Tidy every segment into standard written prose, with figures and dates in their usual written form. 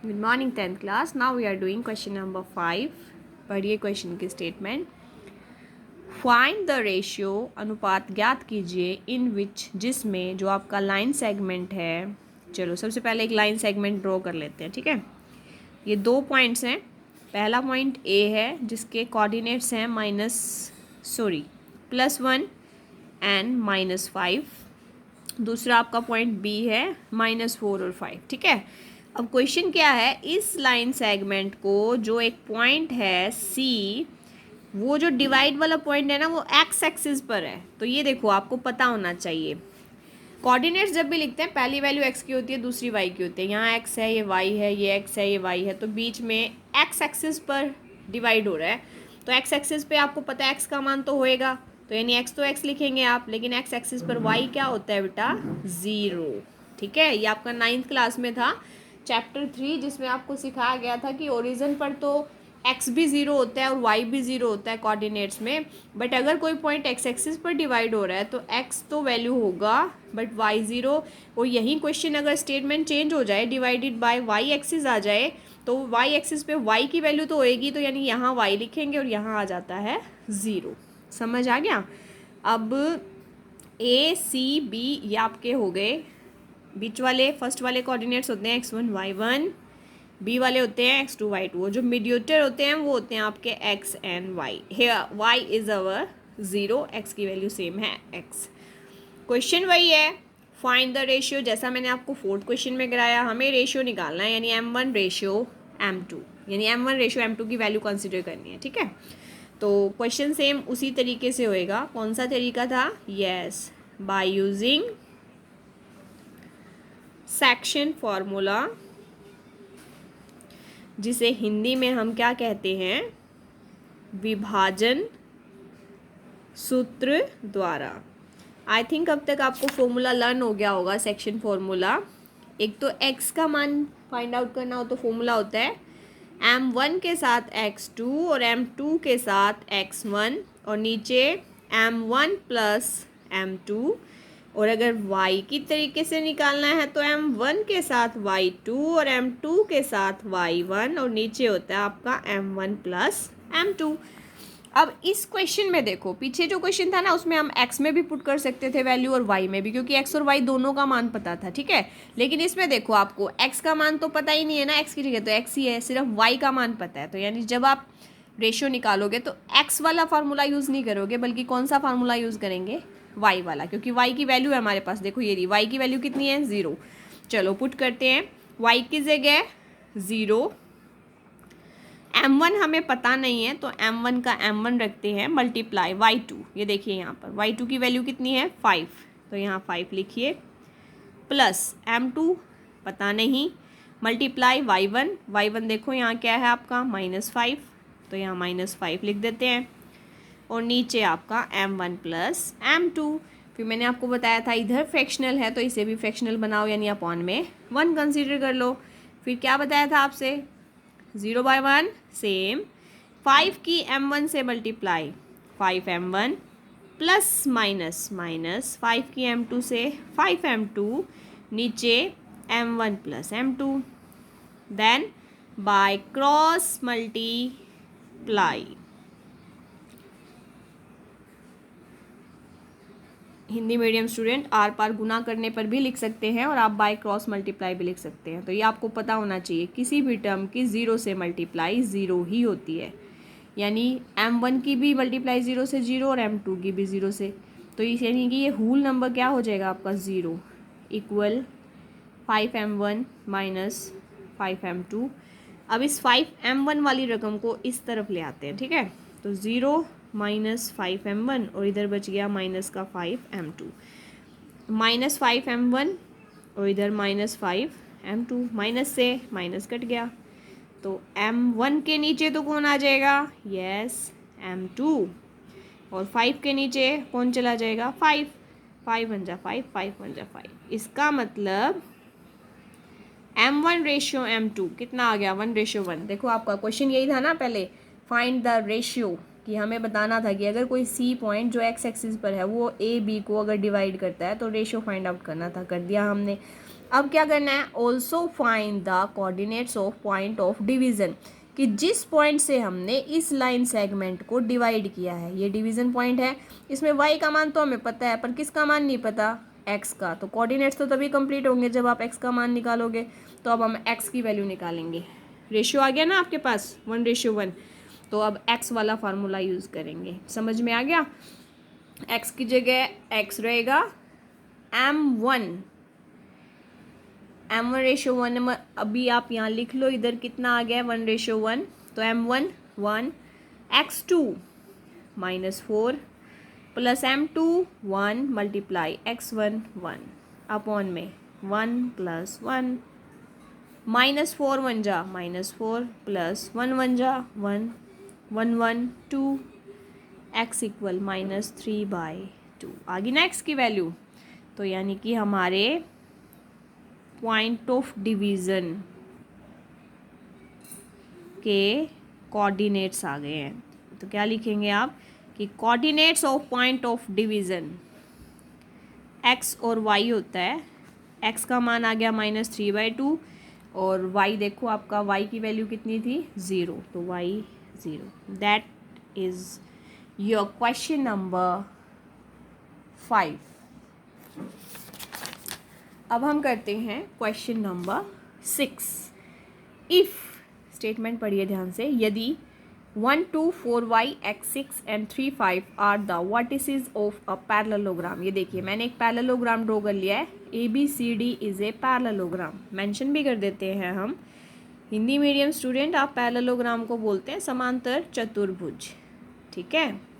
Good morning 10th class. Now we are doing question number 5. पढ़िए question की statement. Find the ratio, अनुपात ज्ञात कीजिए, इन विच, जिसमें, जो आपका लाइन सेगमेंट है. चलो सबसे पहले एक लाइन सेगमेंट ड्रॉ कर लेते हैं. ठीक है, ये 2 पॉइंट्स हैं. पहला पॉइंट ए है जिसके कोऑर्डिनेट्स हैं +1 एंड -5. दूसरा आपका पॉइंट बी है -4 और 5. ठीक है, अब क्वेश्चन क्या है, इस लाइन सेगमेंट को जो एक पॉइंट है सी, वो जो डिवाइड वाला पॉइंट है ना, वो एक्स एक्सिस पर है. तो ये देखो, आपको पता होना चाहिए, कोऑर्डिनेट्स जब भी लिखते हैं पहली वैल्यू एक्स की होती है, दूसरी वाई की होती है. यहाँ एक्स है, ये वाई है, ये एक्स है, ये वाई है, तो बीच में एक्स एक्सिस पर डिवाइड हो रहा है. तो एक्स एक्सिस पे आपको पता है एक्स का मान तो होएगा, तो यानी एक्स तो एक्स लिखेंगे आप, लेकिन एक्स एक्सिस पर वाई क्या होता है बेटा, 0. ठीक है, ये आपका 9th क्लास में था, चैप्टर 3, जिसमें आपको सिखाया गया था कि ओरिजिन पर तो एक्स भी 0 होता है और वाई भी 0 होता है कोऑर्डिनेट्स में. बट अगर कोई पॉइंट एक्स एक्सिस पर डिवाइड हो रहा है तो एक्स तो वैल्यू होगा बट वाई 0. और यही क्वेश्चन अगर स्टेटमेंट चेंज हो जाए, डिवाइडेड बाय वाई एक्सिस आ जाए, तो वाई एक्सिस पे वाई की वैल्यू तो होएगी, तो यानी यहाँ वाई लिखेंगे और यहाँ आ जाता है 0. समझ आ गया. अब ए सी बी ये आपके हो गए. बीच वाले फर्स्ट वाले कोऑर्डिनेट्स होते हैं x1 y1, बी वाले होते हैं x2 y2. वो जो मीडिएटर होते हैं वो होते हैं आपके x and y. Here y is our 0, x की वैल्यू सेम है x. क्वेश्चन वही है, फाइंड द रेशियो. जैसा मैंने आपको 4th क्वेश्चन में कराया, हमें रेशियो निकालना है, यानी m1 रेशियो m2, यानी m1 रेशियो m2 की वैल्यू कंसिडर करनी है. ठीक है, तो क्वेश्चन सेम उसी तरीके से होएगा. कौन सा तरीका था, yes, by using section formula, जिसे हिंदी में हम क्या कहते हैं, विभाजन सूत्र द्वारा. आई थिंक अब तक आपको फॉर्मूला लर्न हो गया होगा, सेक्शन फॉर्मूला. एक तो x का मान फाइंड आउट करना हो तो फॉर्मूला होता है m1 के साथ x2 और m2 के साथ x1 और नीचे m1 प्लस m2. और अगर y की तरीके से निकालना है तो m1 के साथ y2 और m2 के साथ y1 और नीचे होता है आपका m1 प्लस m2. अब इस क्वेश्चन में देखो, पीछे जो क्वेश्चन था ना उसमें हम x में भी पुट कर सकते थे वैल्यू और y में भी, क्योंकि x और y दोनों का मान पता था. ठीक है, लेकिन इसमें देखो आपको x का मान तो पता ही नहीं है ना, x की जगह तो x ही है, सिर्फ y का मान पता है. तो यानी जब आप रेशियो निकालोगे तो x वाला फार्मूला यूज़ नहीं करोगे, बल्कि कौन सा फार्मूला यूज़ करेंगे, y वाला, क्योंकि y की वैल्यू है हमारे पास. देखो ये रही, y की वैल्यू कितनी है, 0. चलो पुट करते हैं, y की जगह 0, m1 हमें पता नहीं है तो m1 का m1 रखते हैं, मल्टीप्लाई y2. ये देखिए यहाँ पर y2 की वैल्यू कितनी है, 5, तो यहाँ 5 लिखिए, प्लस m2 पता नहीं, मल्टीप्लाई y1 देखो यहाँ क्या है आपका -5, तो यहाँ -5 लिख देते हैं, और नीचे आपका m1 प्लस m2. फिर मैंने आपको बताया था इधर फ्रैक्शनल है तो इसे भी फ्रैक्शनल बनाओ, यानी अपॉन में 1 कंसीडर कर लो. फिर क्या बताया था आपसे, 0/1 सेम, 5 की m1 से मल्टीप्लाई 5m1 प्लस माइनस 5 की m2 से 5m2, नीचे m1 plus m2, then by cross multiply. Hindi medium student आर पार गुना करने पर भी लिख सकते हैं और आप बाय क्रॉस मल्टीप्लाई भी लिख सकते हैं. तो ये आपको पता होना चाहिए, किसी भी टर्म की 0 से मल्टीप्लाई 0 ही होती है, यानी m1 की भी मल्टीप्लाई 0 से 0 और m2 की भी 0 से. तो इस यानी कि ये होल नंबर क्या हो जाएगा आपका, 0 इक्वल 5m1 माइनस 5m2. अब इस 5m1 वाली रकम को इस तरफ ले आते हैं. ठीक है, तो 0 माइनस 5m1 और इधर बच गया माइनस का 5m2, माइनस 5m1 और इधर -5m2, माइनस से माइनस कट गया, तो m1 के नीचे तो कौन आ जाएगा, यस m2, और 5 के नीचे कौन चला जाएगा, 5. 5 बन जा 5, 5 बन जा 5. इसका मतलब m1 रेशियो m2 कितना आ गया, 1:1. देखो आपका क्वेश्चन यही था ना पहले, फाइंड द रेशियो, कि हमें बताना था कि अगर कोई सी पॉइंट जो एक्स एक्सिस पर है वो ए बी को अगर डिवाइड करता है तो रेशियो फाइंड आउट करना था. कर दिया हमने. अब क्या करना है, also find the coordinates of point of division, कि जिस पॉइंट से हमने इस लाइन सेगमेंट को डिवाइड किया है, ये डिवीज़न पॉइंट है, इसमें y का मान तो हमें पता है पर किसका मान नहीं पता, x का। तो कोऑर्डिनेट्स तो तभी कंप्लीट होंगे जब आप x का मान निकालोगे। तो अब हम x की वैल्यू निकालेंगे। रेशियो आ गया ना आपके पास 1:1, तो अब x वाला फार्मूला यूज़ करेंगे। समझ में आ गया? x की जगह x रहेगा m1 1:1। अभी आप यहाँ लिख लो, इधर कितना आ गया 1:1, तो m1 1, x2 -4 plus m2 1 multiply x1 1 upon में 1 + 1 -4 1 जा -4 प्लस 1 1 जा 1 1 1 2 x इक्वल -3/2 आ गई ना x की वैल्यू। तो यानी कि हमारे पॉइंट ऑफ डिवीज़न के कोऑर्डिनेट्स आ गए हैं। तो क्या लिखेंगे आप कि coordinates of point of division x और y होता है। x का मान आ गया -3/2 और y देखो आपका y की वैल्यू कितनी थी 0, तो y 0। That is your question number 5। अब हम करते हैं क्वेश्चन नंबर 6। इफ़ स्टेटमेंट पढ़िए ध्यान से, यदि 1 2 4 y x 6 and 3 5 are the vertices of a parallelogram. ये देखिए मैंने एक पैरेललोग्राम ड्रॉ कर लिया है, ABCD is a parallelogram. Mention भी कर देते हैं हम, हिंदी मीडियम स्टूडेंट आप पैरेललोग्राम को बोलते हैं समांतर चतुर्भुज, ठीक है।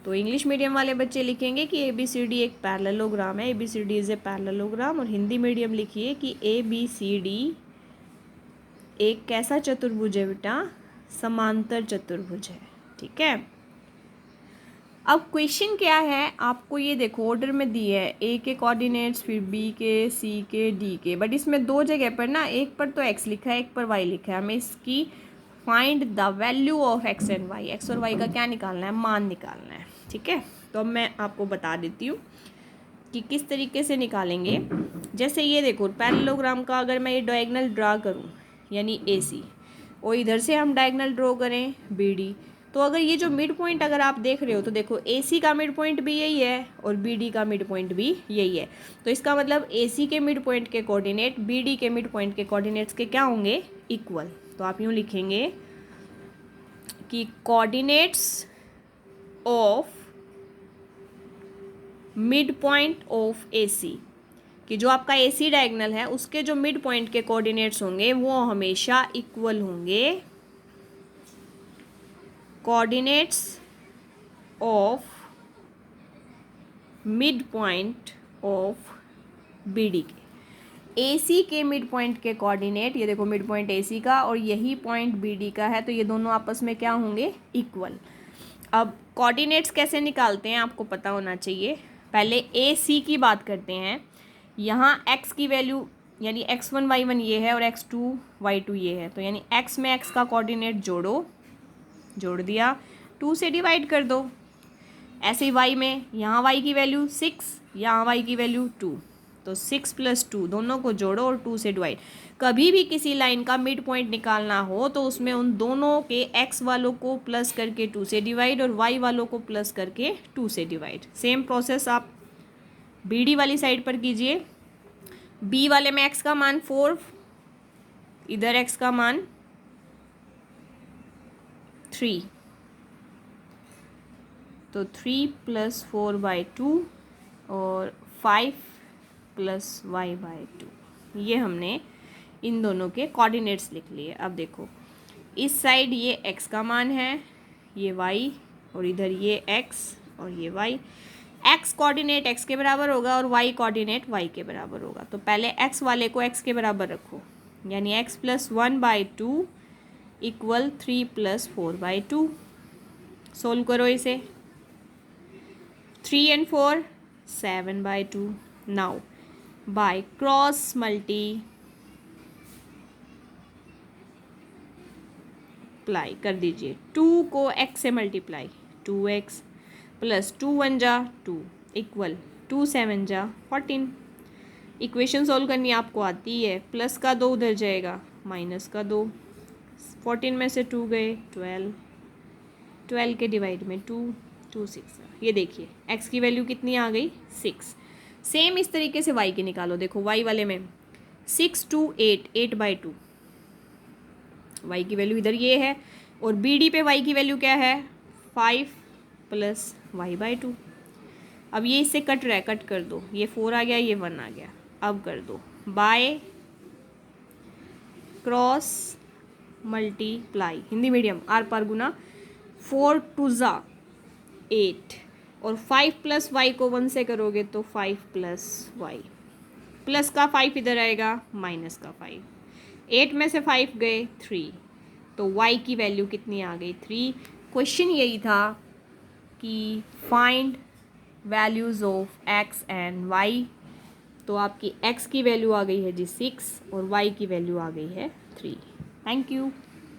तो इंग्लिश मीडियम वाले बच्चे लिखेंगे कि ABCD एक पैरेललोग्राम है, ABCD इज़ ए पैरेललोग्राम। और हिंदी मीडियम लिखिए कि ABCD एक कैसा चतुर्भुज है बेटा, समांतर चतुर्भुज है, ठीक है। अब क्वेश्चन क्या है, आपको ये देखो ऑर्डर में दिए है, A के कोऑर्डिनेट्स, फिर B के, C के, D के, बट इसमें दो जगह पर ना, एक पर तो x लिखा है, एक पर y लिखा है। हमें इसकी find the value of x and y, x और y का क्या निकालना है, मान निकालना है, ठीक है। तो अब मैं आपको बता देती हूँ कि किस तरीके से निकालेंगे। जैसे ये देखो पैरेललोग्राम का अगर मैं ये डायगोनल ड्रा करूँ यानी AC, और इधर से हम डायगोनल ड्रॉ करें BD, तो अगर ये जो मिड पॉइंट अगर आप देख रहे हो तो देखो AC का मिड पॉइंट भी यही है और BD का मिड पॉइंट भी यही है। तो इसका मतलब AC के मिड पॉइंट के कोऑर्डिनेट BD के मिड पॉइंट के कोऑर्डिनेट्स के क्या होंगे, इक्वल। तो आप यूँ लिखेंगे कि coordinates of mid point of AC, कि जो आपका AC डायगोनल है उसके जो मिड पॉइंट के कोऑर्डिनेट्स होंगे वो हमेशा इक्वल होंगे coordinates of mid point of BD के। AC के मिड पॉइंट के कोऑर्डिनेट, ये देखो मिड पॉइंट AC का और यही पॉइंट BD का है, तो ये दोनों आपस में क्या होंगे, इक्वल। अब कोऑर्डिनेट्स कैसे निकालते हैं आपको पता होना चाहिए। पहले AC की बात करते हैं। यहाँ x की वैल्यू यानी x1 y1 ये है और x2 y2 ये है, तो यानी x में x का कोऑर्डिनेट जोड़ो, जोड़ दिया, 2 से डिवाइड कर दो। ऐसे ही y में, यहाँ y की वैल्यू 6, यहाँ y की वैल्यू 2, तो 6 + 2 दोनों को जोड़ो और 2 से डिवाइड। कभी भी किसी लाइन का मिड पॉइंट निकालना हो तो उसमें उन दोनों के x वालों को प्लस करके 2 से डिवाइड और y वालों को प्लस करके 2 से डिवाइड। सेम प्रोसेस आप BD वाली साइड पर कीजिए। B वाले में x का मान 4, इधर x का मान 3, तो 3 + 4/2 और 5 + y/2, ये हमने इन दोनों के कोऑर्डिनेट्स लिख लिए। अब देखो इस साइड ये x का मान है, ये y, और इधर ये x और ये y। x कोऑर्डिनेट x के बराबर होगा और y कोऑर्डिनेट y के बराबर होगा, तो पहले x वाले को x के बराबर रखो, यानी x + 1/2 इक्वल 3 + 4/2। सोल्व करो इसे, 3 and 4 7/2। Now bye cross multiply कर दीजिए, 2 को x से मल्टीप्लाई, 2x + 2 1 जा 2 इक्वल 2 7 जा 14। इक्वेशन सॉल्व करनी आपको आती है। प्लस का 2 उधर जाएगा, माइनस का 2, 14 में से 2 गए 12, 12 के डिवाइड में 2, 2 6। ये देखिए x की वैल्यू कितनी आ गई 6। सेम इस तरीके से y की निकालो। देखो y वाले में 6 2 8, 8/2 y की वैल्यू इधर ये है, और BD पे y की वैल्यू क्या है 5 प्लस y/2। अब ये इससे कट रहा है, कट कर दो, ये 4 आ गया, ये 1 आ गया। अब कर दो by cross multiply, Hindi medium आर पार गुना, 4 2 ज़ा 8, और 5 प्लस वाई को 1 से करोगे तो 5 प्लस वाई, प्लस का 5 इधर आएगा, माइनस का 5, 8 में से 5 गए 3, तो y की वैल्यू कितनी आ गई 3। क्वेश्चन यही था कि find values of x and y। तो आपकी x की वैल्यू आ गई है जी 6 और y की वैल्यू आ गई है 3। Thank you.